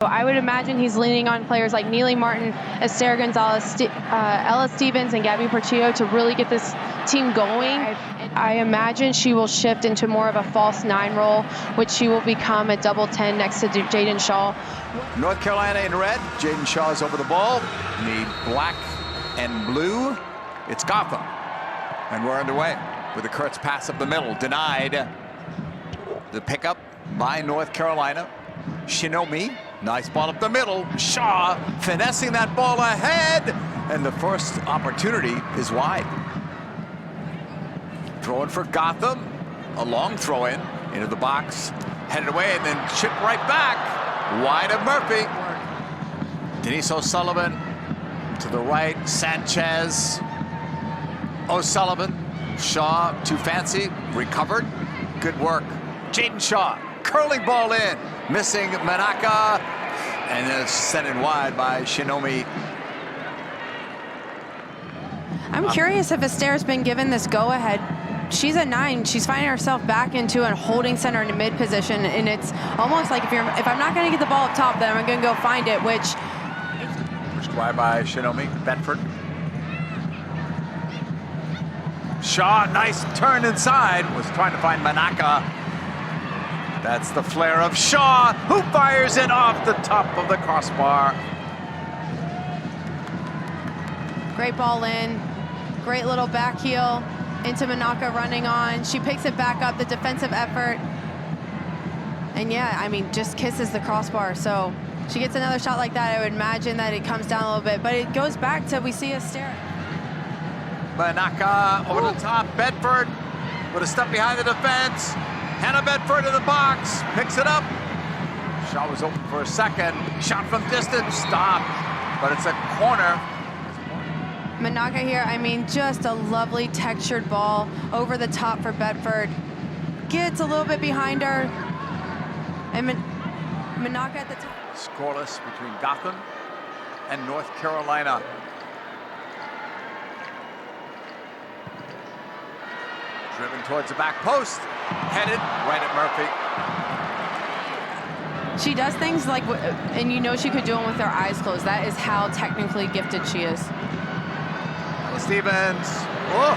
I would imagine he's leaning on players like Lilly Martin, Esther, González, Ella Stevens, and Gabby Portillo to really get this team going. I imagine she will shift into more of a false 9 role, which she will become a double 10 next to Jaden Shaw. North Carolina in red. Jaden Shaw's over the ball. Need black and blue. It's Gotham. And we're underway with a Kurtz pass up the middle. Denied. The pickup by North Carolina. Shinomi. Nice ball up the middle. Shaw finessing that ball ahead. And the first opportunity is wide. Throwing for Gotham. A long throw in into the box. Headed away and then chipped right back. Wide of Murphy. Denise O'Sullivan to the right. Sanchez. O'Sullivan. Shaw too fancy. Recovered. Good work. Jaden Shaw. Curling ball in. Missing Manaka. And then it's sent in wide by Shinomi. I'm curious if Esther's been given this go-ahead. She's a 9. She's finding herself back into a holding center in a mid position, and it's almost like if I'm not going to get the ball up top, then I'm going to go find it. Which Pushed wide by Shinomi. Bedford. Shaw, nice turn inside. Was trying to find Manaka. That's the flare of Shaw, who fires it off the top of the crossbar. great ball in, great little back heel into Manaka running on. She picks it back up, the defensive effort. And yeah, I mean, just kisses the crossbar. So she gets another shot like that, I would imagine that it comes down a little bit, but it goes back to, we see Esther. Manaka over the top, Bedford with a step behind the defense. Hannah Bedford in the box, picks it up. Shot was open for a second. Shot from distance, stopped, but it's a corner. Manaka here, I mean, just a lovely textured ball over the top for Bedford. Gets a little bit behind her. And Manaka at the top. Scoreless between Gotham and North Carolina. Driven towards the back post, headed right at Murphy. She does things like, and you know she could do them with her eyes closed. That is how technically gifted she is. Stevens, oh,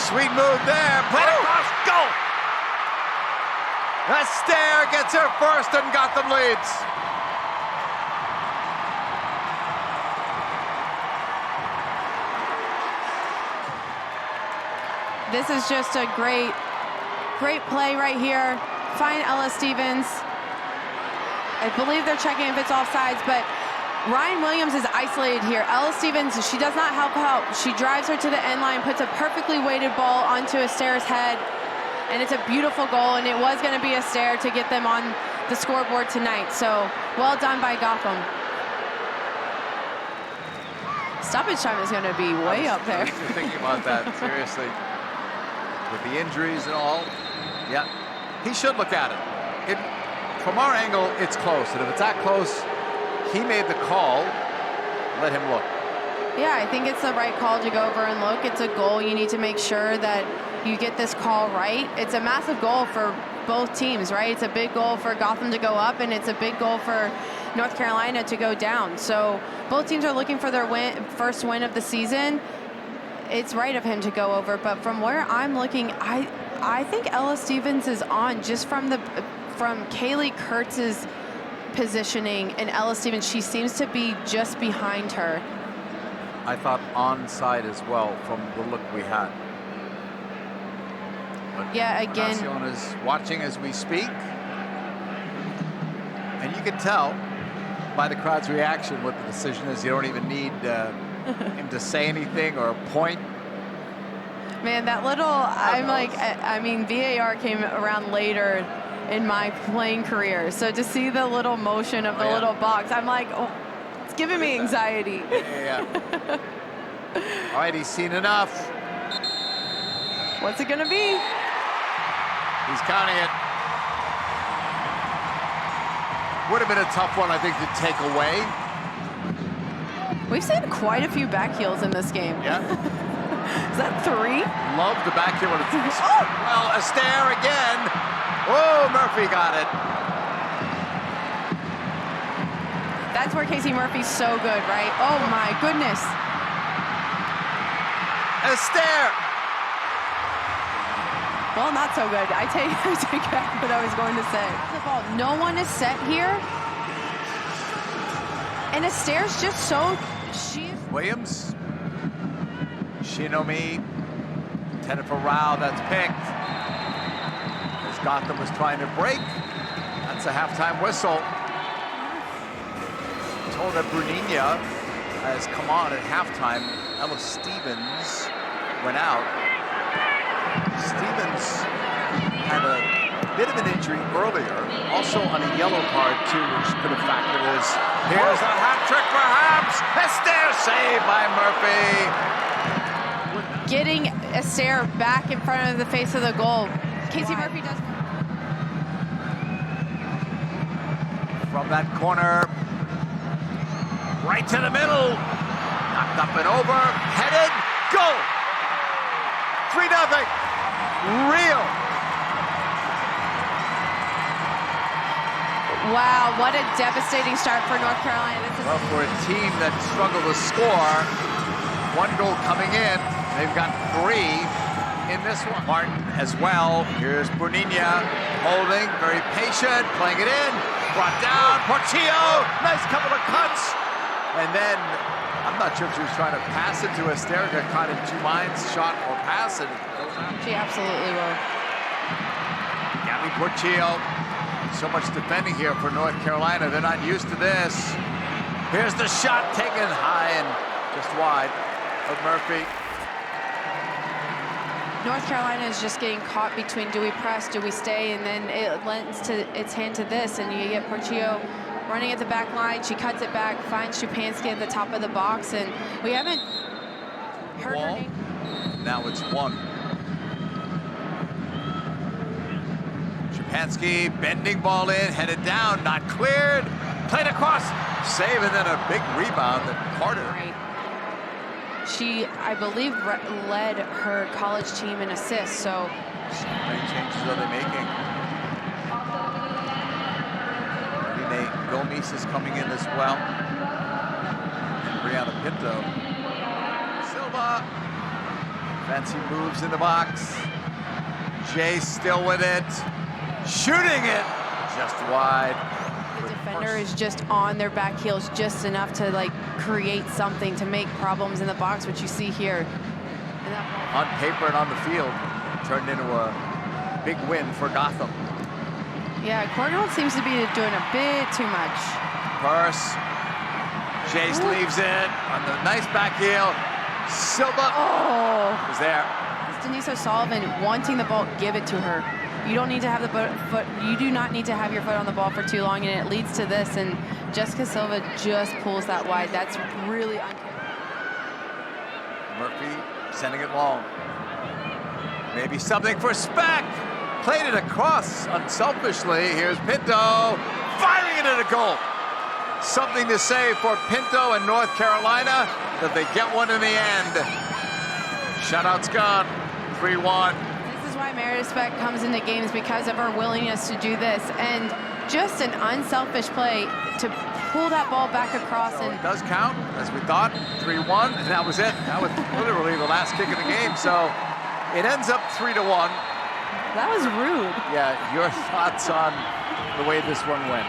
sweet move there, played across, goal! Esther gets her first and Gotham leads. This is just a great play right here. Find Ella Stevens. I believe they're checking if it's offsides, but Ryan Williams is isolated here. Ella Stevens, she does not help out. She drives her to the end line, puts a perfectly weighted ball onto Esther's head, and it's a beautiful goal, and it was going to be Esther to get them on the scoreboard tonight. So well done by Gotham. Stoppage time is going to be way up there. I was thinking about that, seriously. With the injuries and all, yeah, he should look at it. From our angle, it's close, and if it's that close, he made the call. Let him look. Yeah, I think it's the right call to go over and look. It's a goal. You need to make sure that you get this call right. It's a massive goal for both teams, right? It's a big goal for Gotham to go up, and it's a big goal for North Carolina to go down. So both teams are looking for their first win of the season. It's right of him to go over, but from where I'm looking, I think Ella Stevens is on just from Kaylee Kurtz's positioning, and Ella Stevens, she seems to be just behind her. I thought onside as well from the look we had. But yeah, again, Nacion is watching as we speak, and you can tell by the crowd's reaction what the decision is. You don't even need him to say anything or point. Man, that little, I'm like, I mean, VAR came around later in my playing career. So to see the little motion of the little box, I'm like, oh, it's giving me anxiety. Yeah. All right, he's seen enough. What's it gonna be? He's counting it. Would have been a tough one, I think, to take away. We've seen quite a few back heels in this game. Yeah. Is that 3? Love the back heel when it's well, Esther again. Oh, Murphy got it. That's where Casey Murphy's so good, right? Oh my goodness. Esther. Well, not so good. I take back what I was going to say. No one is set here. And Esther's just so... Williams. Shinomi. Intended for Reale. That's picked. As Gotham was trying to break. That's a halftime whistle. Told that Bruninha has come on at halftime. Ella Stevens went out. Stevens had a bit of an injury earlier, also on a yellow card too, which could have factored this. Here's a hat trick perhaps. Esther saved by Murphy. Getting Esther back in front of the face of the goal. Casey Murphy does. From that corner, right to the middle. Knocked up and over, headed, goal. 3-0. Reale. Wow, what a devastating start for North Carolina. Well, for a team that struggled to score, one goal coming in, they've got 3 in this one. Martin as well. Here's Bruninha holding, very patient, playing it in, brought down, Portillo, nice couple of cuts, and then I'm not sure if she was trying to pass it to Esther, got caught in 2 minds, shot or pass, and it goes out. She absolutely will. Gabby Portillo. So much defending here for North Carolina. They're not used to this. Here's the shot taken high and just wide of Murphy. North Carolina is just getting caught between do we press, do we stay, and then it lends its hand to this, and you get Portillo running at the back line. She cuts it back, finds Szupanski at the top of the box, and we haven't heard her name. Now it's 1. Szupanski bending ball in, headed down, not cleared, played across, save, and then a big rebound that Carter. Right. She, I believe, led her college team in assists, so. How many changes are they making? Renee Gomes is coming in as well. And Brianna Pinto. Silva. Fancy moves in the box. Jay still with it. Shooting it just wide. The defender is just on their back heels just enough to like create something to make problems in the box, which you see here. On paper and on the field, turned into a big win for Gotham. Yeah, Cornwall seems to be doing a bit too much. Purse. Jace leaves it on the nice back heel. Silva was there. It's Denise O'Sullivan wanting the ball, give it to her. You don't need to have the foot. You do not need to have your foot on the ball for too long, and it leads to this. And Jessica Silva just pulls that wide. That's really unfair. Murphy sending it long. Maybe something for Speck. Played it across unselfishly. Here's Pinto firing it at a goal. Something to say for Pinto and North Carolina that they get one in the end. Shutout's gone. 3-1. Why Meredith Speck comes into games, because of her willingness to do this, and just an unselfish play to pull that ball back across. So and it does count, as we thought. 3-1, and that was it. That was literally the last kick of the game. So it ends up 3-1. That was rude. Yeah, your thoughts on the way this one went?